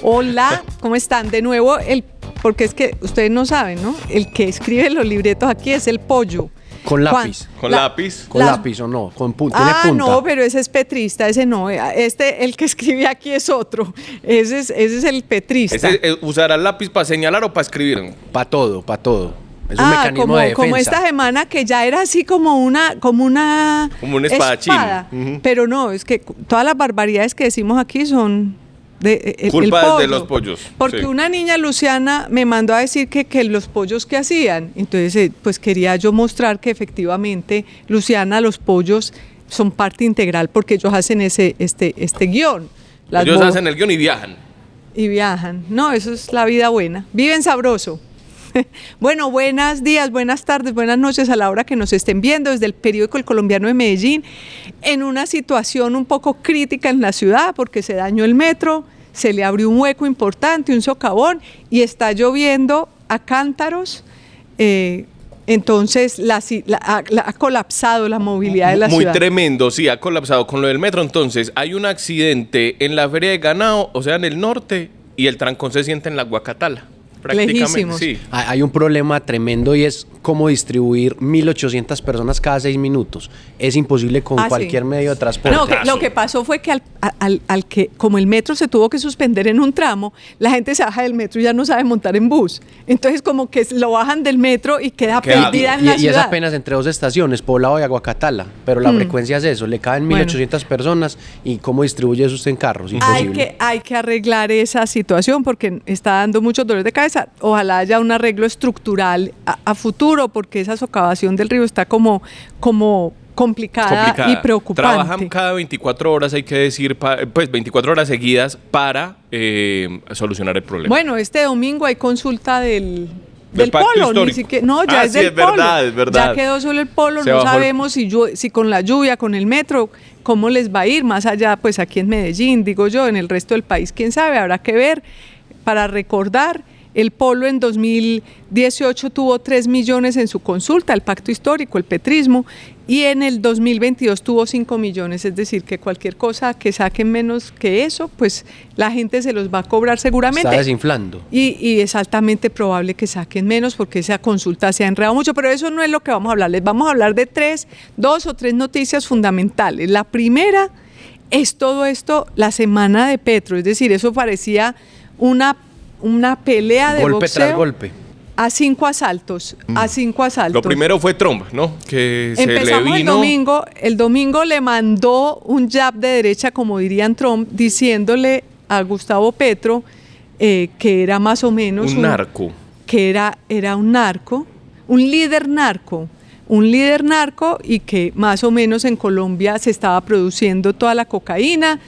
Hola, ¿cómo están? De nuevo, porque es que ustedes no saben, ¿no? El que escribe los libretos aquí es el pollo. Con lápiz. ¿Con lápiz? ¿Con lápiz o no? ¿Tiene punta? No, pero ese es petrista, ese no. El que escribe aquí es otro. Ese es el petrista. ¿Usará el lápiz para señalar o para escribir? Para todo. Es un mecanismo de defensa. Como esta semana que ya era así como un espadachín. Espada. Pero no, es que todas las barbaridades que decimos aquí son culpa de los pollos. Porque sí. Una niña, Luciana, me mandó a decir que los pollos que hacían. Entonces, pues quería yo mostrar que efectivamente, Luciana, los pollos son parte integral porque ellos hacen este guión. Ellos hacen el guión y viajan. Y viajan. No, eso es la vida buena. Viven sabroso. Bueno, buenos días, buenas tardes, buenas noches a la hora que nos estén viendo desde el periódico El Colombiano de Medellín, en una situación un poco crítica en la ciudad porque se dañó el metro, se le abrió un hueco importante, un socavón y está lloviendo a cántaros. Entonces ha colapsado la movilidad de la ciudad. Muy tremendo, sí, ha colapsado con lo del metro. Entonces hay un accidente en la feria de ganado, o sea, en el norte, y el trancón se siente en la Guacatala. Prácticamente, sí. Hay un problema tremendo y es cómo distribuir 1.800 personas cada 6 minutos. Es imposible con cualquier medio de transporte. No, lo que pasó fue que como el metro se tuvo que suspender en un tramo, la gente se baja del metro y ya no sabe montar en bus. Entonces como que lo bajan del metro y queda perdida en la ciudad. Y es apenas entre dos estaciones, Poblado y Aguacatala, pero la frecuencia es eso, le caben 1.800 personas y cómo distribuye eso usted en carros, imposible. Hay que arreglar esa situación porque está dando muchos dolores de cabeza. Ojalá haya un arreglo estructural a futuro porque esa socavación del río está como complicada y preocupante. Trabajan cada 24 horas, hay que decir, pues 24 horas seguidas para solucionar el problema. Bueno, este domingo hay consulta del pacto polo, histórico. Ya es del polo. Es verdad. Ya quedó solo el polo, no sabemos si con la lluvia, con el metro, cómo les va a ir más allá, pues aquí en Medellín, digo yo, en el resto del país, quién sabe, habrá que ver. Para recordar, el polo en 2018 tuvo 3 millones en su consulta, el pacto histórico, el petrismo, y en el 2022 tuvo 5 millones, es decir, que cualquier cosa que saquen menos que eso, pues la gente se los va a cobrar seguramente. Está desinflando. Y es altamente probable que saquen menos porque esa consulta se ha enredado mucho, pero eso no es lo que vamos a hablar. Les vamos a hablar de 2 o 3 noticias fundamentales. La primera es todo esto, la semana de Petro, es decir, eso parecía una pelea de golpe boxeo. Tras golpe. A 5 asaltos. Lo primero fue Trump, ¿no? Que empezamos se le vino. El domingo le mandó un jab de derecha, como dirían Trump, diciéndole a Gustavo Petro que era más o menos un narco. Que era un narco, un líder narco y que más o menos en Colombia se estaba produciendo toda la cocaína.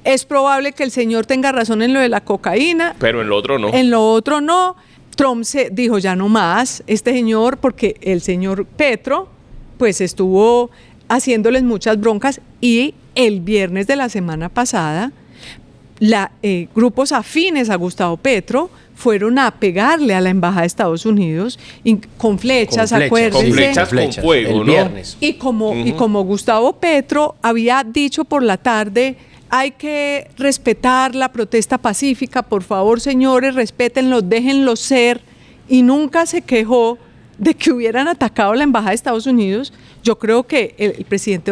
Es probable que el señor tenga razón en lo de la cocaína. Pero en lo otro no. En lo otro no. Trump se dijo ya no más, este señor, porque el señor Petro pues estuvo haciéndoles muchas broncas y el viernes de la semana pasada grupos afines a Gustavo Petro fueron a pegarle a la embajada de Estados Unidos con flechas, acuérdense. Con flechas con fuego, el viernes. Y como Gustavo Petro había dicho por la tarde, hay que respetar la protesta pacífica, por favor, señores, respétenlo, déjenlo ser, y nunca se quejó de que hubieran atacado la embajada de Estados Unidos. Yo creo que el presidente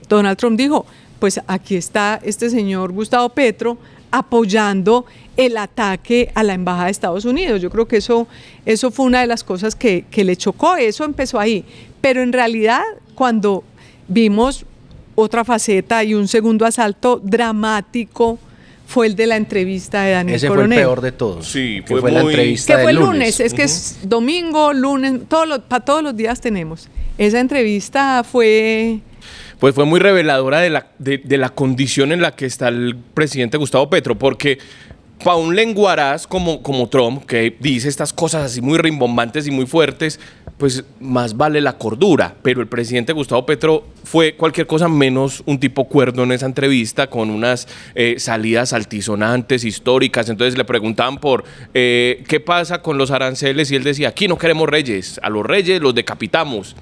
Donald Trump dijo, pues aquí está este señor Gustavo Petro apoyando el ataque a la embajada de Estados Unidos. Yo creo que eso fue una de las cosas que le chocó, eso empezó ahí. Pero en realidad, cuando vimos otra faceta y un segundo asalto dramático, fue el de la entrevista de Daniel Coronel. Ese fue el peor de todos. Sí, fue la entrevista que fue el lunes. lunes, es que es domingo, lunes, para todos los días tenemos. Esa entrevista fue... Pues fue muy reveladora de la condición en la que está el presidente Gustavo Petro, porque para un lenguaraz como Trump, que dice estas cosas así muy rimbombantes y muy fuertes, pues más vale la cordura. Pero el presidente Gustavo Petro fue cualquier cosa menos un tipo cuerdo en esa entrevista, con unas salidas altisonantes, históricas. Entonces le preguntaban por qué pasa con los aranceles y él decía, aquí no queremos reyes, a los reyes los decapitamos.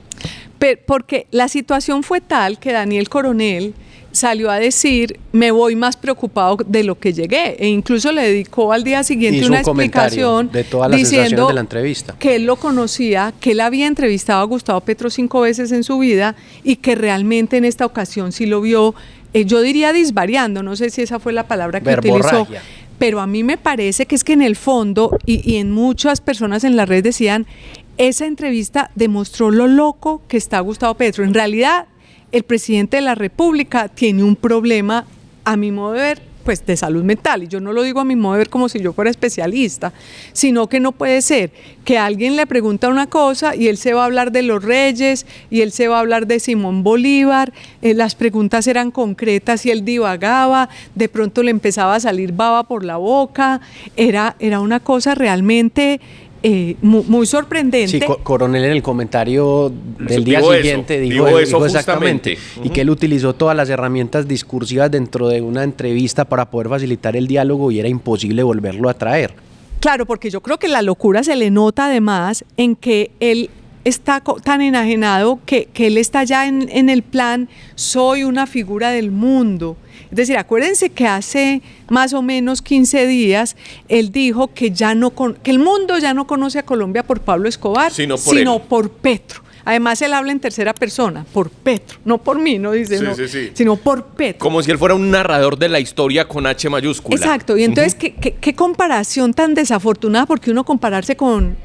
Porque la situación fue tal que Daniel Coronel salió a decir, me voy más preocupado de lo que llegué, e incluso le dedicó al día siguiente Hizo una un comentario explicación de todas las diciendo sensaciones de la entrevista, que él lo conocía, que él había entrevistado a Gustavo Petro 5 veces en su vida y que realmente en esta ocasión sí lo vio, yo diría disvariando, no sé si esa fue la palabra que utilizó, pero a mí me parece que es que en el fondo, y en muchas personas en la red decían, esa entrevista demostró lo loco que está Gustavo Petro. En realidad, el presidente de la República tiene un problema, a mi modo de ver, pues de salud mental, y yo no lo digo a mi modo de ver como si yo fuera especialista, sino que no puede ser que alguien le pregunta una cosa y él se va a hablar de los reyes y él se va a hablar de Simón Bolívar, las preguntas eran concretas y él divagaba, de pronto le empezaba a salir baba por la boca, era una cosa realmente muy sorprendente. Sí, Coronel en el comentario del día siguiente dijo exactamente, y que él utilizó todas las herramientas discursivas dentro de una entrevista para poder facilitar el diálogo y era imposible volverlo a traer. Claro, porque yo creo que la locura se le nota además en que él está tan enajenado que él está ya en el plan, soy una figura del mundo. Es decir, acuérdense que hace más o menos 15 días él dijo que el mundo ya no conoce a Colombia por Pablo Escobar, sino por Petro. Además, él habla en tercera persona, por Petro, no por mí, no dice, sino por Petro. Como si él fuera un narrador de la historia con H mayúscula. Exacto, y entonces, ¿qué comparación tan desafortunada? Porque uno compararse con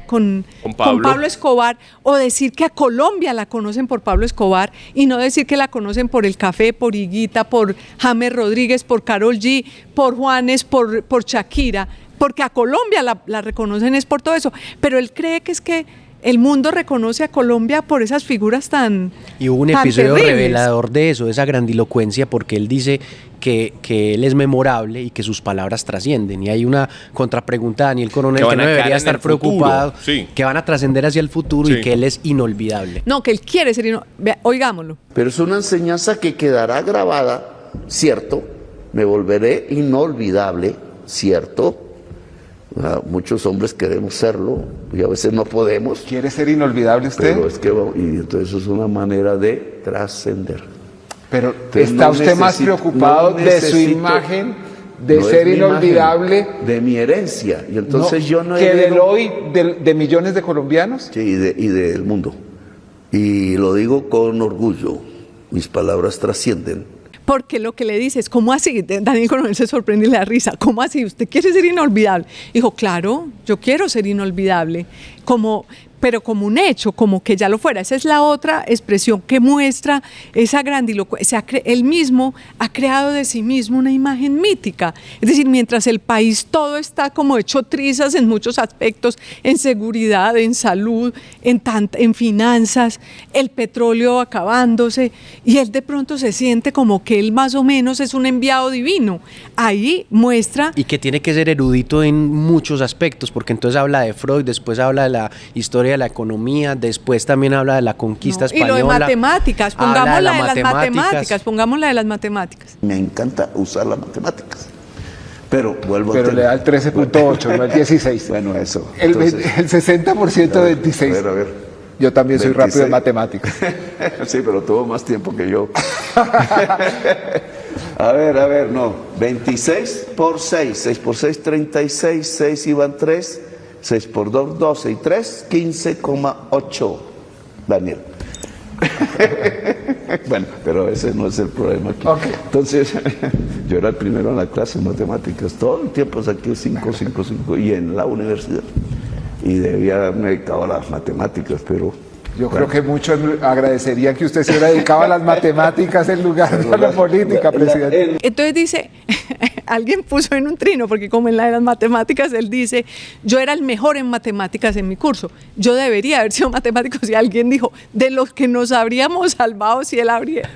Pablo Escobar o decir que a Colombia la conocen por Pablo Escobar y no decir que la conocen por El Café, por Higuita, por James Rodríguez, por Karol G, por Juanes, por Shakira, porque a Colombia la reconocen es por todo eso, pero él cree que es que el mundo reconoce a Colombia por esas figuras tan Y hubo un episodio terribles. revelador de eso, de esa grandilocuencia, porque él dice que él es memorable y que sus palabras trascienden. Y hay una contrapregunta a Daniel Coronel que no debería estar preocupado, que van a trascender hacia el futuro y que él es inolvidable. No, que él quiere ser inolvidable. Oigámoslo. Pero es una enseñanza que quedará grabada, ¿cierto? Me volveré inolvidable, ¿cierto? Muchos hombres queremos serlo y a veces no podemos. ¿Quiere ser inolvidable usted? Pero es que, y entonces es una manera de trascender. Pero entonces, ¿está usted más preocupado de su imagen, de ser inolvidable? De mi herencia. Y entonces yo no ¿que del hoy de millones de colombianos? Sí, y del mundo. Y lo digo con orgullo. Mis palabras trascienden. Porque lo que le dice es, ¿cómo así? Daniel Coronel se sorprende y le da risa. ¿Cómo así? ¿Usted quiere ser inolvidable? Dijo, claro, yo quiero ser inolvidable. Pero como un hecho, como que ya lo fuera. Esa es la otra expresión que muestra esa grandilocuencia. Él mismo ha creado de sí mismo una imagen mítica. Es decir, mientras el país todo está como hecho trizas en muchos aspectos, en seguridad, en salud, en finanzas, el petróleo acabándose, y él de pronto se siente como que él más o menos es un enviado divino. Ahí muestra... Y que tiene que ser erudito en muchos aspectos, porque entonces habla de Freud, después habla de la historia de la economía, después también habla de la conquista española. Y lo de matemáticas, pongámosla de las matemáticas. Me encanta usar las matemáticas. Pero vuelvo Pero le da el 13.8, no el 16. Bueno, eso. El 60% de 26. A ver. Yo también soy 26. rápido en matemáticas. Sí, pero tuvo más tiempo que yo. A ver, no. 26 por 6. 6 por 6, 36. 6 iban 3. 6 por 2, 12 y 3, 15,8. Daniel. Bueno, pero ese no es el problema aquí. Okay. Entonces, yo era el primero en la clase de matemáticas. Todo el tiempo saqué 5, 5, 5. Y en la universidad. Y debía haberme dedicado a las matemáticas, pero... Yo creo que muchos agradecerían que usted se hubiera dedicado a las matemáticas en lugar de a la política, presidente. Entonces dice, alguien puso en un trino, porque como en la de las matemáticas, él dice, yo era el mejor en matemáticas en mi curso. Yo debería haber sido matemático. Si alguien dijo, de los que nos habríamos salvado si él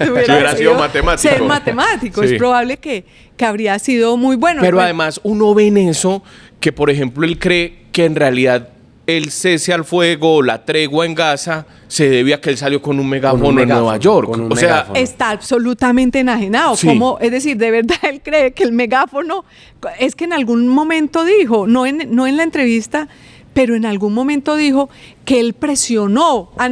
hubiera sido matemático. Ser matemático. Sí. Es probable que habría sido muy bueno. Pero además uno ve en eso que, por ejemplo, él cree que en realidad el cese al fuego, la tregua en Gaza, se debe a que él salió con un megáfono en Nueva York. O sea, está absolutamente enajenado. Sí. Es decir, de verdad él cree que el megáfono, es que en algún momento dijo, no en la entrevista, pero en algún momento dijo que él presionó a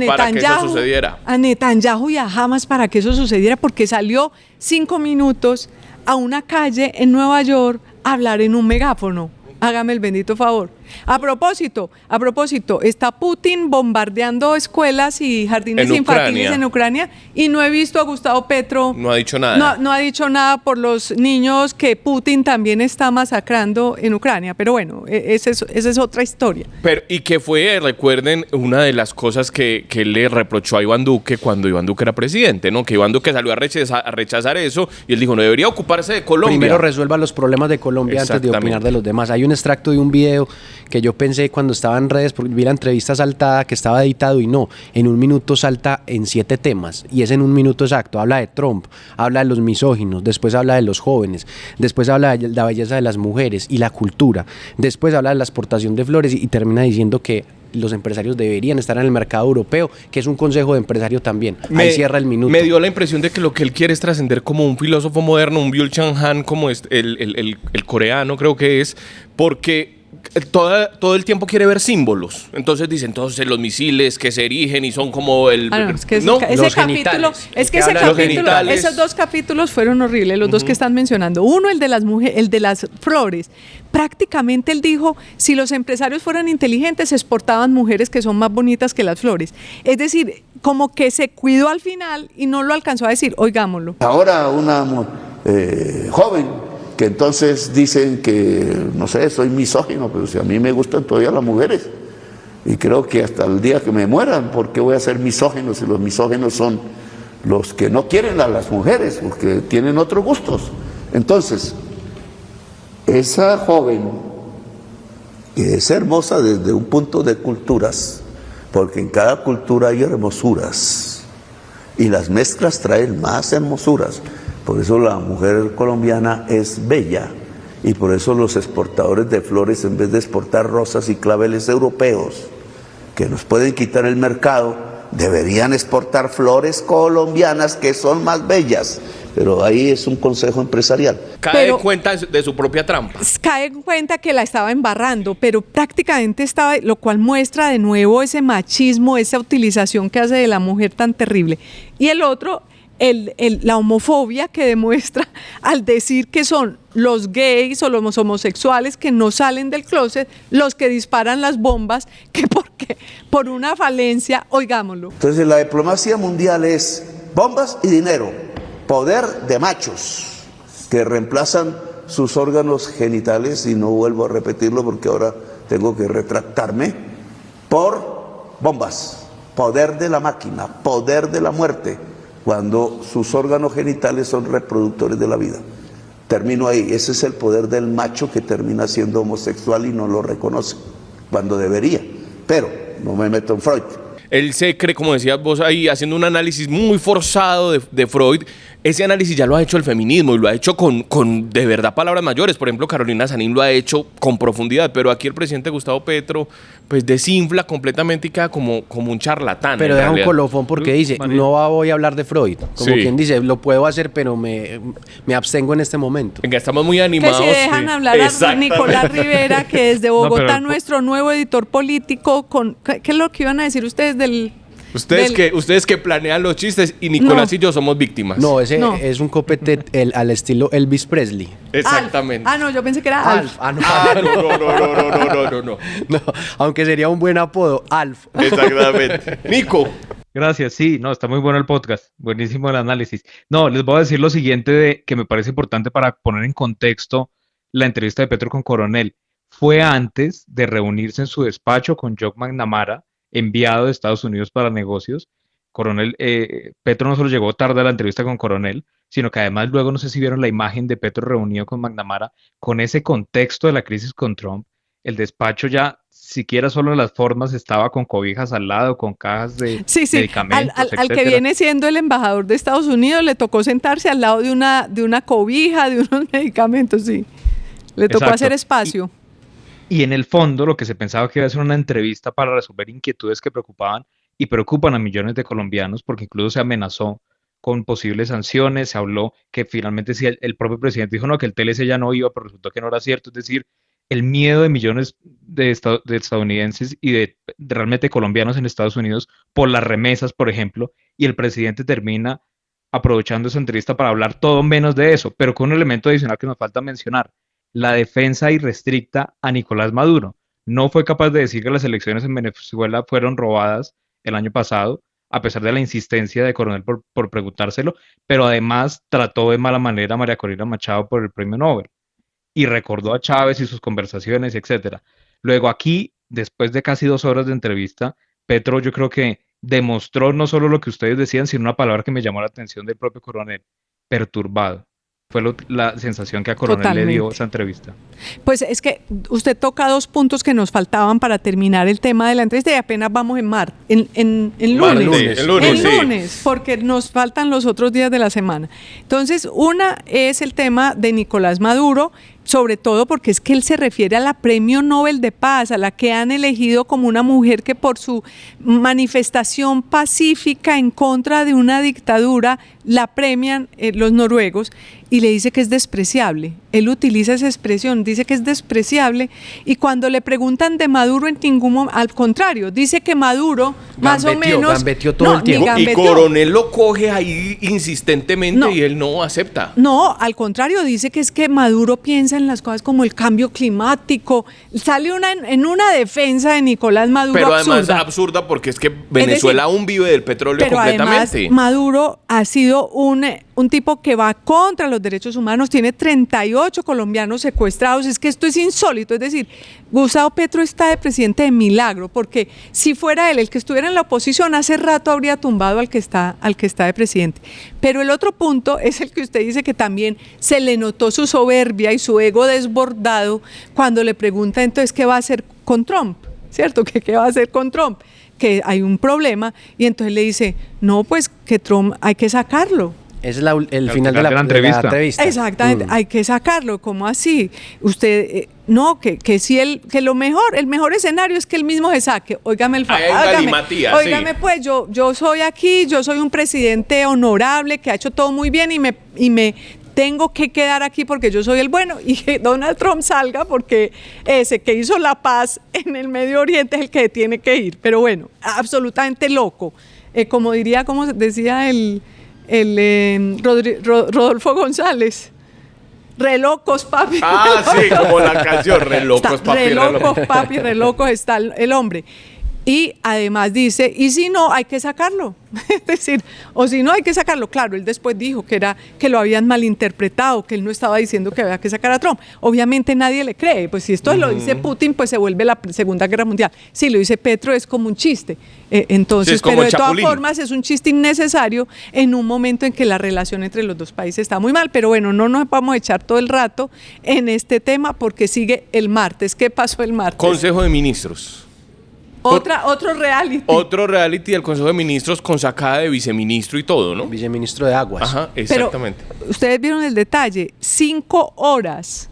Netanyahu y a Hamas para que eso sucediera, porque salió 5 minutos a una calle en Nueva York a hablar en un megáfono. Hágame el bendito favor. A propósito, está Putin bombardeando escuelas y jardines infantiles en Ucrania y no he visto a Gustavo Petro. No ha dicho nada. No ha dicho nada por los niños que Putin también está masacrando en Ucrania. Pero bueno, esa es otra historia. Y que fue, recuerden, una de las cosas que le reprochó a Iván Duque cuando Iván Duque era presidente, ¿no? Que Iván Duque salió a rechazar eso y él dijo, no debería ocuparse de Colombia. Primero resuelva los problemas de Colombia antes de opinar de los demás. Hay un extracto de un video que yo pensé cuando estaba en redes, porque vi la entrevista saltada que estaba editado y no, en un minuto salta en 7 temas y es en un minuto exacto. Habla de Trump, habla de los misóginos, después habla de los jóvenes, después habla de la belleza de las mujeres y la cultura, después habla de la exportación de flores y termina diciendo que los empresarios deberían estar en el mercado europeo, que es un consejo de empresario también. Ahí cierra el minuto. Me dio la impresión de que lo que él quiere es trascender como un filósofo moderno, un Byul-Chang Han, como el coreano creo que es, porque todo el tiempo quiere ver símbolos. Entonces dicen, entonces los misiles que se erigen y son como esos 2 capítulos fueron horribles, los 2 que están mencionando. Uno, el de las mujeres, el de las flores. Prácticamente él dijo, si los empresarios fueran inteligentes, exportaban mujeres que son más bonitas que las flores. Es decir, como que se cuidó al final y no lo alcanzó a decir, oigámoslo. Ahora una joven que entonces dicen que, no sé, soy misógino, pero si a mí me gustan todavía las mujeres. Y creo que hasta el día que me mueran, ¿por qué voy a ser misógino si los misóginos son los que no quieren a las mujeres, porque tienen otros gustos? Entonces, esa joven, que es hermosa desde un punto de culturas, porque en cada cultura hay hermosuras, y las mezclas traen más hermosuras. Por eso la mujer colombiana es bella y por eso los exportadores de flores, en vez de exportar rosas y claveles europeos que nos pueden quitar el mercado, deberían exportar flores colombianas que son más bellas. Pero ahí es un consejo empresarial. Cae en cuenta de su propia trampa. Cae en cuenta que la estaba embarrando, pero prácticamente estaba, lo cual muestra de nuevo ese machismo, esa utilización que hace de la mujer tan terrible. Y el otro, la homofobia que demuestra al decir que son los gays o los homosexuales que no salen del closet los que disparan las bombas, que porque por una falencia, oigámoslo. Entonces la diplomacia mundial es bombas y dinero, poder de machos que reemplazan sus órganos genitales, y no vuelvo a repetirlo porque ahora tengo que retractarme, por bombas, poder de la máquina, poder de la muerte, cuando sus órganos genitales son reproductores de la vida. Termino ahí. Ese es el poder del macho que termina siendo homosexual y no lo reconoce, cuando debería. Pero no me meto en Freud. Él se cree, como decías vos ahí, haciendo un análisis muy forzado de Freud. Ese análisis ya lo ha hecho el feminismo y lo ha hecho con de verdad palabras mayores. Por ejemplo, Carolina Sanín lo ha hecho con profundidad, pero aquí el presidente Gustavo Petro pues desinfla completamente y queda como un charlatán. Pero deja un colofón porque dice, no voy a hablar de Freud. Como quien dice, lo puedo hacer, pero me abstengo en este momento. Venga, estamos muy animados. Que si dejan hablar a Nicolás Rivera, que desde Bogotá, nuestro nuevo editor político, ¿qué es lo que iban a decir ustedes del...? Ustedes que planean los chistes y Nicolás y yo somos víctimas. No, ese es un copete al estilo Elvis Presley. Exactamente. No, yo pensé que era Alf. No. No, aunque sería un buen apodo, Alf. Exactamente. Nico. Gracias, sí, está muy bueno el podcast, buenísimo el análisis. No, les voy a decir lo siguiente que me parece importante para poner en contexto la entrevista de Petro con Coronel. Fue antes de reunirse en su despacho con Jock McNamara, enviado de Estados Unidos para negocios. Petro no solo llegó tarde a la entrevista con Coronel, sino que además luego, no sé si vieron la imagen de Petro reunido con McNamara, con ese contexto de la crisis con Trump. El despacho ya, siquiera solo en las formas, estaba con cobijas al lado, con cajas de medicamentos, al que viene siendo el embajador de Estados Unidos le tocó sentarse al lado de una cobija, de unos medicamentos, sí. Le tocó hacer espacio. Y en el fondo lo que se pensaba que iba a ser una entrevista para resolver inquietudes que preocupaban y preocupan a millones de colombianos, porque incluso se amenazó con posibles sanciones, se habló que finalmente el propio presidente dijo no, que el TLC ya no iba, pero resultó que no era cierto. Es decir, el miedo de millones de estadounidenses y de realmente colombianos en Estados Unidos por las remesas, por ejemplo, y el presidente termina aprovechando esa entrevista para hablar todo menos de eso, pero con un elemento adicional que nos falta mencionar, la defensa irrestricta a Nicolás Maduro. No fue capaz de decir que las elecciones en Venezuela fueron robadas el año pasado, a pesar de la insistencia de Coronel por preguntárselo, pero además trató de mala manera a María Corina Machado por el premio Nobel y recordó a Chávez y sus conversaciones, etcétera. Luego aquí, después de casi 2 horas de entrevista, Petro yo creo que demostró no solo lo que ustedes decían, sino una palabra que me llamó la atención del propio coronel, perturbado. Fue la sensación que a Coronel le dio esa entrevista. Pues es que usted toca 2 puntos que nos faltaban para terminar el tema de la entrevista y apenas vamos en lunes, porque nos faltan los otros días de la semana. Entonces, una es el tema de Nicolás Maduro, sobre todo porque es que él se refiere a la Premio Nobel de Paz, a la que han elegido como una mujer que por su manifestación pacífica en contra de una dictadura la premian los noruegos, y le dice que es despreciable. Él utiliza esa expresión, dice que es despreciable, y cuando le preguntan de Maduro en ningún momento, al contrario, dice que Maduro más o menos gambeteó todo el tiempo. Y Coronel lo coge ahí insistentemente y él no acepta. No, al contrario, dice que es que Maduro piensa en las cosas como el cambio climático. Sale en una defensa de Nicolás Maduro pero absurda. Además absurda porque es que Venezuela aún vive del petróleo pero completamente. Además, Maduro ha sido un tipo que va contra los derechos humanos, tiene 38 colombianos secuestrados, es que esto es insólito, es decir, Gustavo Petro está de presidente de milagro, porque si fuera él el que estuviera en la oposición, hace rato habría tumbado al que está de presidente. Pero el otro punto es el que usted dice que también se le notó su soberbia y su ego desbordado cuando le pregunta entonces qué va a hacer con Trump, ¿cierto? ¿Qué va a hacer con Trump? Que hay un problema, y entonces le dice, no, pues que Trump hay que sacarlo. Es el final de la entrevista. Exactamente, hay que sacarlo, ¿cómo así? Usted, no, que si el mejor escenario es que él mismo se saque. Óigame el favor. Óigame, pues yo soy aquí, yo soy un presidente honorable que ha hecho todo muy bien y me tengo que quedar aquí porque yo soy el bueno, y que Donald Trump salga porque ese que hizo la paz en el Medio Oriente es el que tiene que ir. Pero bueno, absolutamente loco. Como decía Rodolfo González, re locos, papi. Sí, como la canción, re locos, papi. Re locos está el hombre. Y además dice, y si no, hay que sacarlo. Es decir, o si no, hay que sacarlo. Claro, él después dijo que lo habían malinterpretado, que él no estaba diciendo que había que sacar a Trump. Obviamente nadie le cree. Pues si esto lo dice Putin, pues se vuelve la Segunda Guerra Mundial. Si lo dice Petro, es como un chiste. Entonces, sí, pero de todas formas es un chiste innecesario en un momento en que la relación entre los dos países está muy mal. Pero bueno, no nos vamos a echar todo el rato en este tema porque sigue el martes. ¿Qué pasó el martes? Consejo de Ministros. Otro reality. Otro reality del Consejo de Ministros con sacada de viceministro y todo, ¿no? Viceministro de Aguas. Ajá, exactamente. Pero ustedes vieron el detalle, 5 horas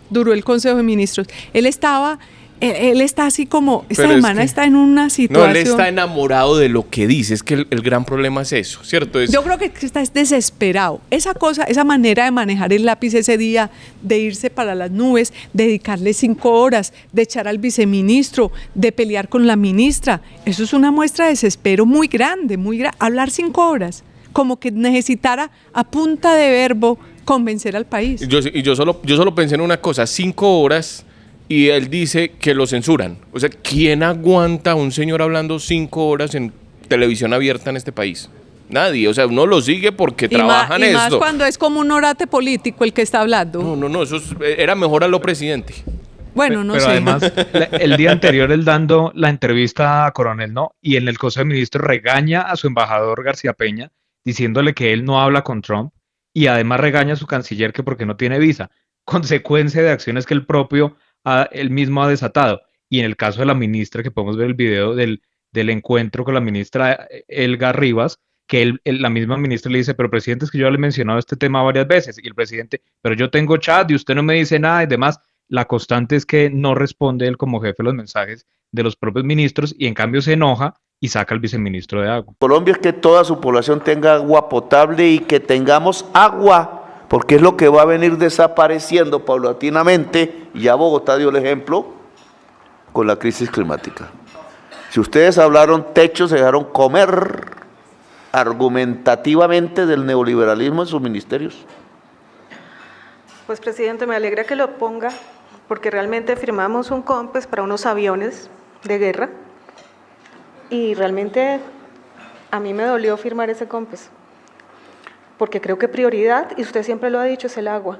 duró el Consejo de Ministros. Él está así como, esta semana está en una situación. No, él está enamorado de lo que dice, es que el gran problema es eso, ¿cierto? Yo creo que está desesperado. Esa manera de manejar el lápiz ese día, de irse para las nubes, dedicarle 5 horas, de echar al viceministro, de pelear con la ministra, eso es una muestra de desespero muy grande, hablar 5 horas, como que necesitara a punta de verbo convencer al país. Yo solo pensé en una cosa, 5 horas... Y él dice que lo censuran. O sea, ¿quién aguanta a un señor hablando 5 horas en televisión abierta en este país? Nadie. O sea, uno lo sigue porque trabajan esto. Y más cuando es como un orate político el que está hablando. No. Eso era mejor a lo presidente. Bueno, no sé. Pero además, el día anterior él dando la entrevista a Coronel, ¿no? Y en el Consejo de Ministros regaña a su embajador García Peña, diciéndole que él no habla con Trump. Y además regaña a su canciller que porque no tiene visa. Consecuencia de acciones que él mismo ha desatado. Y en el caso de la ministra, que podemos ver el video del encuentro con la ministra Elga Rivas, que la misma ministra le dice, pero presidente, es que yo le he mencionado este tema varias veces, y el presidente, pero yo tengo chat y usted no me dice nada y demás. La constante es que no responde él como jefe los mensajes de los propios ministros, y en cambio se enoja y saca al viceministro de agua. Colombia es que toda su población tenga agua potable y que tengamos agua porque es lo que va a venir desapareciendo paulatinamente, y ya Bogotá dio el ejemplo con la crisis climática. Si ustedes hablaron techo, se dejaron comer argumentativamente del neoliberalismo en sus ministerios. Pues, presidente, me alegra que lo ponga, porque realmente firmamos un COMPES para unos aviones de guerra, y realmente a mí me dolió firmar ese COMPES, porque creo que prioridad, y usted siempre lo ha dicho, es el agua.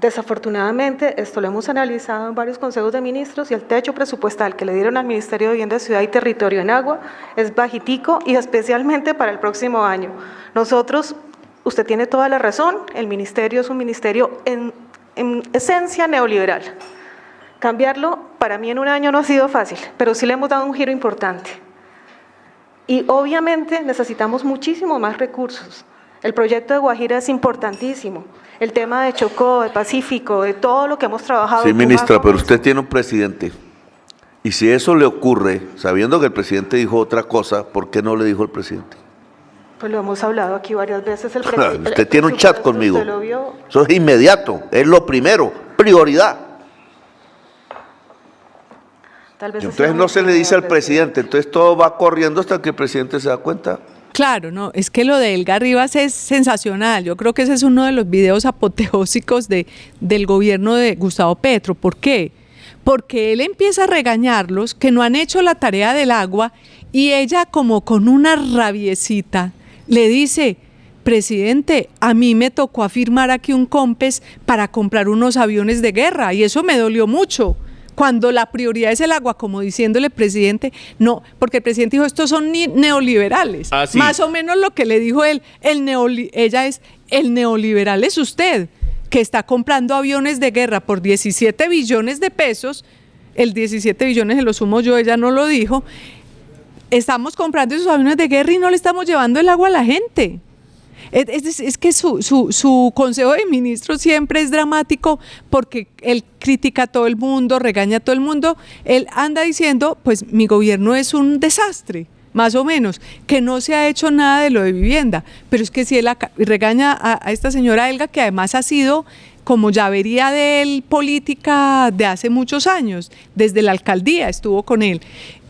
Desafortunadamente, esto lo hemos analizado en varios consejos de ministros, y el techo presupuestal que le dieron al Ministerio de Vivienda, Ciudad y Territorio en agua es bajitico, y especialmente para el próximo año. Nosotros, usted tiene toda la razón, el ministerio es un ministerio en esencia neoliberal. Cambiarlo para mí en un año no ha sido fácil, pero sí le hemos dado un giro importante. Y obviamente necesitamos muchísimo más recursos. El proyecto de Guajira es importantísimo. El tema de Chocó, de Pacífico, de todo lo que hemos trabajado. Sí, ministra, pero usted tiene un presidente. Y si eso le ocurre, sabiendo que el presidente dijo otra cosa, ¿por qué no le dijo el presidente? Pues lo hemos hablado aquí varias veces. Usted tiene un chat conmigo. ¿Usted lo vio? Eso es inmediato, es lo primero, prioridad. Tal vez entonces no se le dice al presidente, entonces todo va corriendo hasta que el presidente se da cuenta. Claro, no, es que lo de Elgar Rivas es sensacional. Yo creo que ese es uno de los videos apoteósicos del gobierno de Gustavo Petro. ¿Por qué? Porque él empieza a regañarlos que no han hecho la tarea del agua, y ella, como con una rabiecita, le dice: presidente, a mí me tocó firmar aquí un COMPES para comprar unos aviones de guerra, y eso me dolió mucho. Cuando la prioridad es el agua, como diciéndole, presidente, no, porque el presidente dijo, estos son neoliberales. Sí. Más o menos lo que le dijo él, ella es, el neoliberal es usted, que está comprando aviones de guerra por 17 billones de pesos, el 17 billones se lo sumo yo, ella no lo dijo, estamos comprando esos aviones de guerra y no le estamos llevando el agua a la gente. Es que su consejo de ministros siempre es dramático, porque él critica a todo el mundo, regaña a todo el mundo. Él anda diciendo, pues mi gobierno es un desastre, más o menos, que no se ha hecho nada de lo de vivienda. Pero es que si él regaña a esta señora Elga, que además ha sido como llavería de él política de hace muchos años, desde la alcaldía estuvo con él.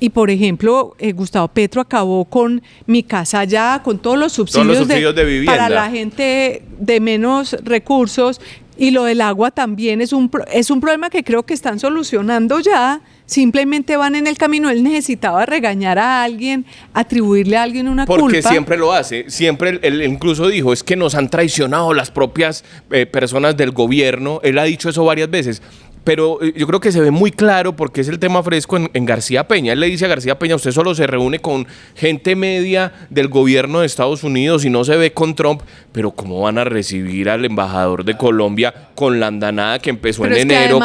Y por ejemplo, Gustavo Petro acabó con Mi Casa Ya, con todos los subsidios de vivienda para la gente de menos recursos, y lo del agua también es un problema que creo que están solucionando ya. Simplemente van en el camino. Él necesitaba regañar a alguien, atribuirle a alguien una culpa. Porque siempre lo hace. Siempre él incluso dijo, es que nos han traicionado las propias personas del gobierno. Él ha dicho eso varias veces. Pero yo creo que se ve muy claro, porque es el tema fresco en García Peña. Él le dice a García Peña, usted solo se reúne con gente media del gobierno de Estados Unidos y no se ve con Trump. Pero ¿cómo van a recibir al embajador de Colombia con la andanada que empezó en enero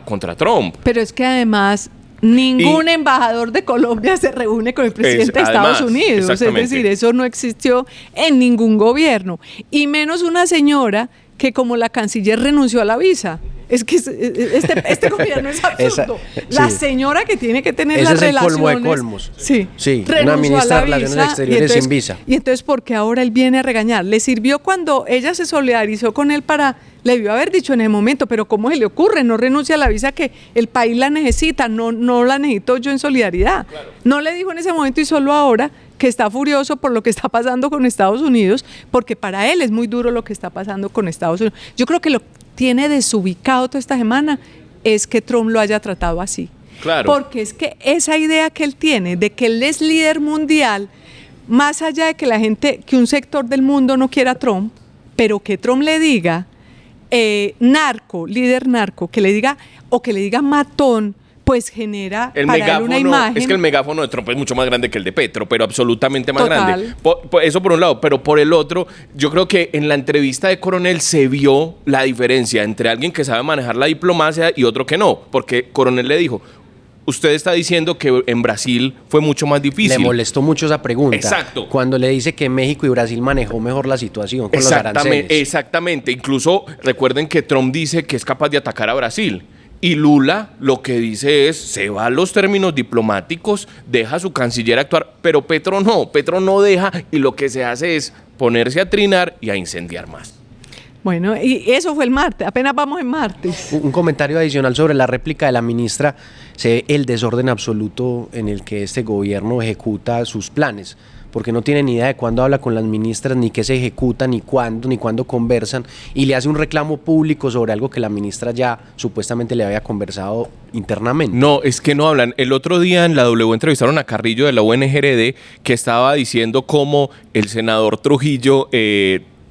contra Trump? Pero es que además ningún embajador de Colombia se reúne con el presidente de Estados Unidos. Es decir, eso no existió en ningún gobierno. Y menos una señora que, como la canciller, renunció a la visa. Es que este gobierno es absurdo. La señora que tiene que tener las relaciones... Ese es el colmo de colmos. Sí, una ministra de Relaciones Exteriores sin visa. Y entonces, ¿por qué ahora él viene a regañar? Le sirvió cuando ella se solidarizó con él le debió haber dicho en el momento, pero ¿cómo se le ocurre? No renuncia a la visa, que el país la necesita, no la necesito yo en solidaridad. Claro. No le dijo en ese momento, y solo ahora, que está furioso por lo que está pasando con Estados Unidos, porque para él es muy duro lo que está pasando con Estados Unidos. Yo creo que lo tiene desubicado toda esta semana es que Trump lo haya tratado así. Claro. Porque es que esa idea que él tiene de que él es líder mundial, más allá de que un sector del mundo no quiera a Trump, pero que Trump le diga líder narco, que le diga matón, pues genera para él una imagen. Es que el megáfono de Trump es mucho más grande que el de Petro, pero absolutamente más grande. Eso por un lado, pero por el otro, yo creo que en la entrevista de Coronel se vio la diferencia entre alguien que sabe manejar la diplomacia y otro que no, porque Coronel le dijo, usted está diciendo que en Brasil fue mucho más difícil. Le molestó mucho esa pregunta. Exacto. Cuando le dice que México y Brasil manejó mejor la situación con los aranceles. Exactamente. Incluso recuerden que Trump dice que es capaz de atacar a Brasil. Y Lula lo que dice es, se va a los términos diplomáticos, deja a su canciller actuar, pero Petro no deja, y lo que se hace es ponerse a trinar y a incendiar más. Bueno, y eso fue el martes, apenas vamos en martes. Un comentario adicional sobre la réplica de la ministra. Se ve el desorden absoluto en el que este gobierno ejecuta sus planes, porque no tiene ni idea de cuándo habla con las ministras, ni qué se ejecuta, ni cuándo conversan, y le hace un reclamo público sobre algo que la ministra ya supuestamente le había conversado internamente. No, es que no hablan. El otro día en la W entrevistaron a Carrillo de la UNGRD, que estaba diciendo cómo el senador Trujillo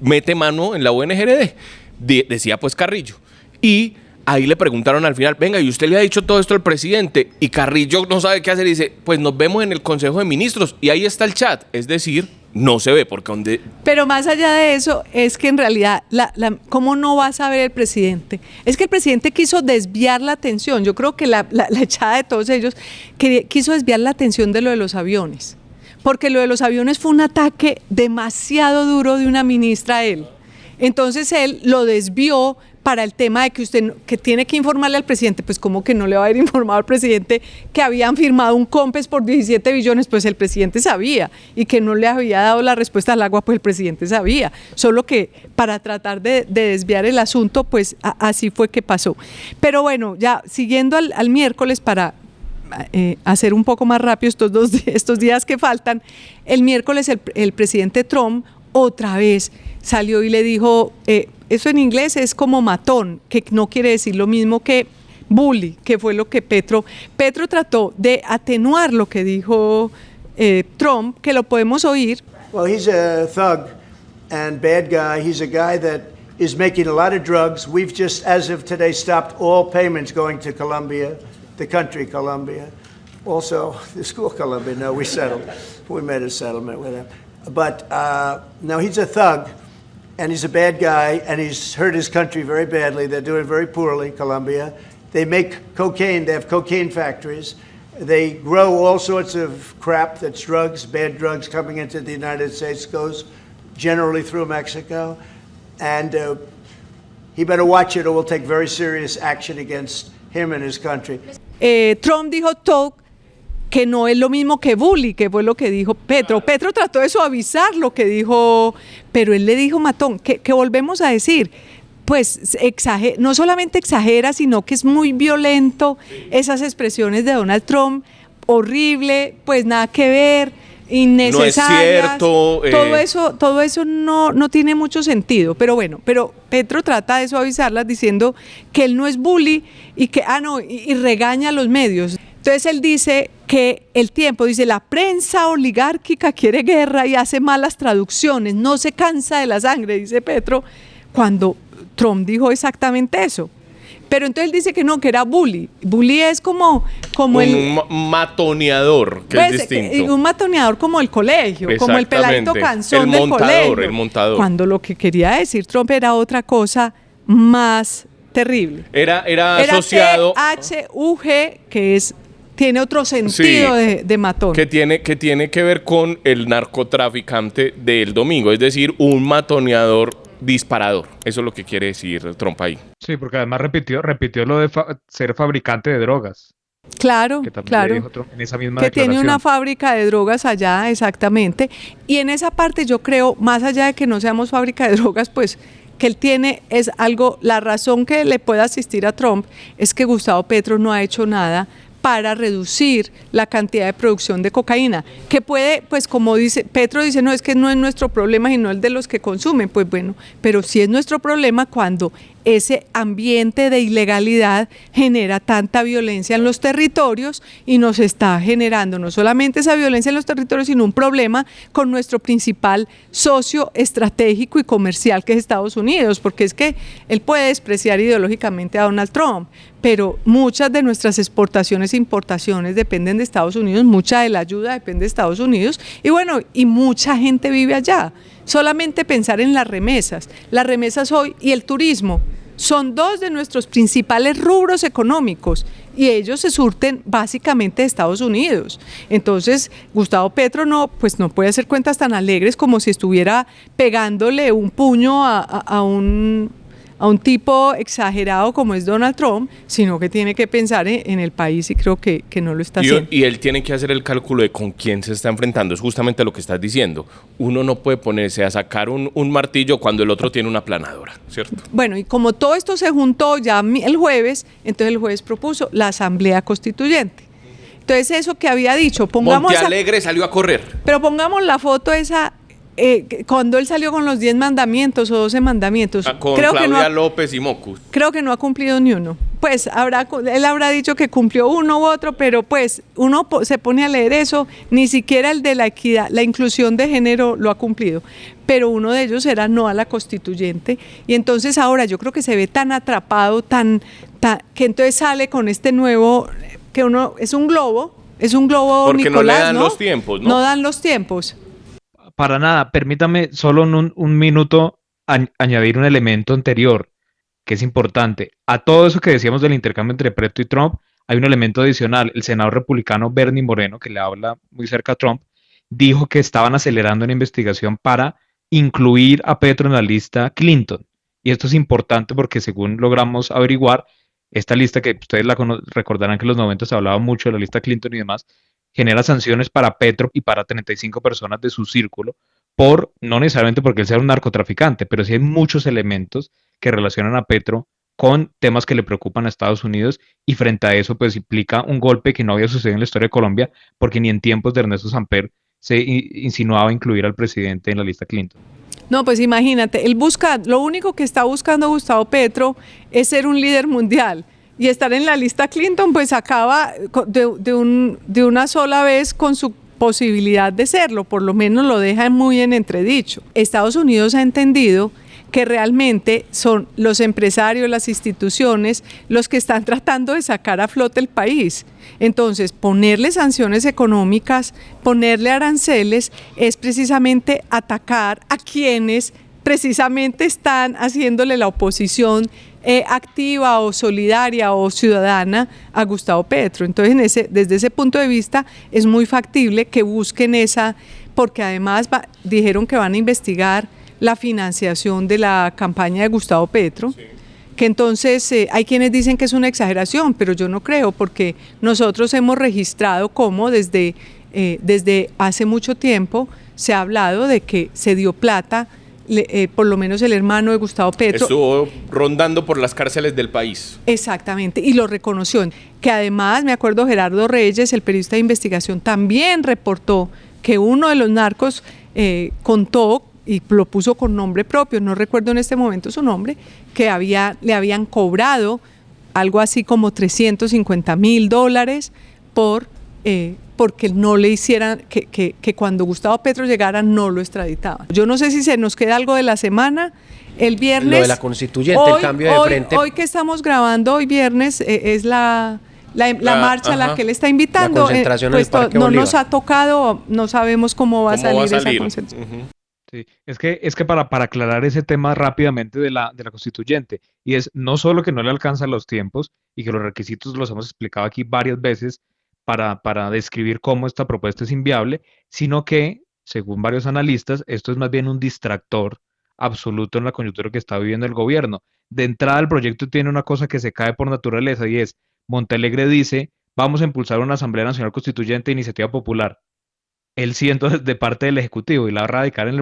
mete mano en la UNGRD, decía pues Carrillo, y ahí le preguntaron al final, venga, ¿y usted le ha dicho todo esto al presidente? Y Carrillo no sabe qué hacer y dice, pues nos vemos en el Consejo de Ministros, y ahí está el chat, es decir, no se ve, porque donde... Pero más allá de eso, es que en realidad, ¿cómo no va a saber el presidente? Es que el presidente quiso desviar la atención, yo creo que la echada de todos ellos, quiso desviar la atención de lo de los aviones. Porque lo de los aviones fue un ataque demasiado duro de una ministra a él. Entonces él lo desvió para el tema de que usted que tiene que informarle al presidente, pues ¿cómo que no le va a haber informado al presidente que habían firmado un COMPES por 17 billones? Pues el presidente sabía, y que no le había dado la respuesta al agua, pues el presidente sabía, solo que para tratar de desviar el asunto, pues así fue que pasó. Pero bueno, ya siguiendo al miércoles para hacer un poco más rápido estos días que faltan, el miércoles el presidente Trump otra vez salió y le dijo, eso en inglés es como matón, que no quiere decir lo mismo que bully, que fue lo que Petro trató de atenuar lo que dijo Trump, que lo podemos oír. Well, he's a thug and bad guy. He's a guy that is making a lot of drugs. We've just, as of today, stopped all payments going to Colombia, the country Colombia. Also, the school Colombia, no, we settled. We made a settlement with him. But now he's a thug, and he's a bad guy, and he's hurt his country very badly. They're doing very poorly, Colombia. They make cocaine. They have cocaine factories. They grow all sorts of crap that's drugs, bad drugs coming into the United States, goes generally through Mexico. And he better watch it or we'll take very serious action against him and his country. Trump dijo thug, que no es lo mismo que bully, que fue lo que dijo Petro. Petro trató de suavizar lo que dijo, pero él le dijo matón, que volvemos a decir, pues no solamente exagera, sino que es muy violento esas expresiones de Donald Trump, horrible, pues nada que ver, innecesarias. No es cierto. Todo eso no tiene mucho sentido, pero bueno, pero Petro trata de suavizarlas diciendo que él no es bully y que, y regaña a los medios. Entonces él dice que El Tiempo dice, la prensa oligárquica quiere guerra y hace malas traducciones, no se cansa de la sangre, dice Petro, cuando Trump dijo exactamente eso. Pero entonces él dice que no, que era bully. Bully es como un matoneador, que pues, es distinto. Un matoneador como el colegio, como el peladito canzón del colegio. El montador. Cuando lo que quería decir Trump era otra cosa más terrible. Era asociado... H-U-G, que tiene otro sentido de matón. Que tiene que ver con el narcotraficante del domingo, es decir, un matoneador disparador. Eso es lo que quiere decir Trump ahí. Sí, porque además repitió lo de ser fabricante de drogas. Claro, que claro. Dijo Trump en esa misma que declaración. Tiene una fábrica de drogas allá, exactamente. Y en esa parte yo creo, más allá de que no seamos fábrica de drogas, pues que él tiene es algo, la razón que le puede asistir a Trump es que Gustavo Petro no ha hecho nada para reducir la cantidad de producción de cocaína, que puede, pues como dice, Petro dice, no, es que no es nuestro problema, sino el de los que consumen, pues bueno, pero sí es nuestro problema cuando ese ambiente de ilegalidad genera tanta violencia en los territorios y nos está generando no solamente esa violencia en los territorios, sino un problema con nuestro principal socio estratégico y comercial, que es Estados Unidos, porque es que él puede despreciar ideológicamente a Donald Trump, pero muchas de nuestras exportaciones e importaciones dependen de Estados Unidos, mucha de la ayuda depende de Estados Unidos, y bueno, y mucha gente vive allá. Solamente pensar en las remesas hoy y el turismo son dos de nuestros principales rubros económicos y ellos se surten básicamente de Estados Unidos. Entonces, Gustavo Petro no puede hacer cuentas tan alegres como si estuviera pegándole un puño a a un tipo exagerado como es Donald Trump, sino que tiene que pensar en el país y creo que no lo está haciendo. Y él tiene que hacer el cálculo de con quién se está enfrentando, es justamente lo que estás diciendo. Uno no puede ponerse a sacar un martillo cuando el otro tiene una aplanadora, ¿cierto? Bueno, y como todo esto se juntó ya el jueves, entonces el jueves propuso la Asamblea Constituyente. Entonces eso que había dicho, pongamos... Montealegre salió a correr. Pero pongamos la foto esa... cuando él salió con los 10 mandamientos o 12 mandamientos. Con creo Claudia que López y Mocus. Creo que no ha cumplido ni uno. Pues él habrá dicho que cumplió uno u otro, pero pues uno se pone a leer eso, ni siquiera el de la equidad, la inclusión de género lo ha cumplido. Pero uno de ellos era no a la constituyente. Y entonces ahora yo creo que se ve tan atrapado, que entonces sale con este nuevo, que uno es un globo porque Nicolás, no le dan los tiempos, ¿no? No dan los tiempos. Para nada, permítame solo en un minuto añadir un elemento anterior que es importante. A todo eso que decíamos del intercambio entre Petro y Trump, hay un elemento adicional. El senador republicano Bernie Moreno, que le habla muy cerca a Trump, dijo que estaban acelerando una investigación para incluir a Petro en la lista Clinton. Y esto es importante porque según logramos averiguar, esta lista que ustedes recordarán que en los 90 se hablaba mucho de la lista Clinton y demás, genera sanciones para Petro y para 35 personas de su círculo, no necesariamente porque él sea un narcotraficante, pero sí hay muchos elementos que relacionan a Petro con temas que le preocupan a Estados Unidos, y frente a eso pues implica un golpe que no había sucedido en la historia de Colombia, porque ni en tiempos de Ernesto Samper se insinuaba incluir al presidente en la lista Clinton. No, pues imagínate, lo único que está buscando Gustavo Petro es ser un líder mundial. Y estar en la lista Clinton pues acaba de una sola vez con su posibilidad de serlo, por lo menos lo deja muy en entredicho. Estados Unidos ha entendido que realmente son los empresarios, las instituciones, los que están tratando de sacar a flote el país. Entonces, ponerle sanciones económicas, ponerle aranceles, es precisamente atacar a quienes precisamente están haciéndole la oposición activa o solidaria o ciudadana a Gustavo Petro. Entonces, desde ese punto de vista, es muy factible que busquen porque además dijeron que van a investigar la financiación de la campaña de Gustavo Petro, sí. Que entonces hay quienes dicen que es una exageración, pero yo no creo, porque nosotros hemos registrado cómo desde hace mucho tiempo se ha hablado de que se dio plata, por lo menos el hermano de Gustavo Petro estuvo rondando por las cárceles del país. Exactamente, y lo reconoció. Que además, me acuerdo, Gerardo Reyes, el periodista de investigación, también reportó que uno de los narcos contó, y lo puso con nombre propio, no recuerdo en este momento su nombre, que le habían cobrado algo así como $350,000 porque no le hicieran, que cuando Gustavo Petro llegara no lo extraditaban. Yo no sé si se nos queda algo de la semana. El viernes... Lo de la constituyente, el cambio de frente. Hoy que estamos grabando, hoy viernes, es la marcha a la que él está invitando. La concentración en el Parque no Bolívar. Nos ha tocado, no sabemos cómo va a salir esa concentración. Sí, es que para aclarar ese tema rápidamente de la constituyente, y es no solo que no le alcanzan los tiempos y que los requisitos los hemos explicado aquí varias veces para describir cómo esta propuesta es inviable, sino que, según varios analistas, esto es más bien un distractor absoluto en la coyuntura que está viviendo el gobierno. De entrada, el proyecto tiene una cosa que se cae por naturaleza, y es, Montealegre dice, vamos a impulsar una Asamblea Nacional Constituyente de Iniciativa Popular. Él siendo de parte del Ejecutivo y la va a radicar en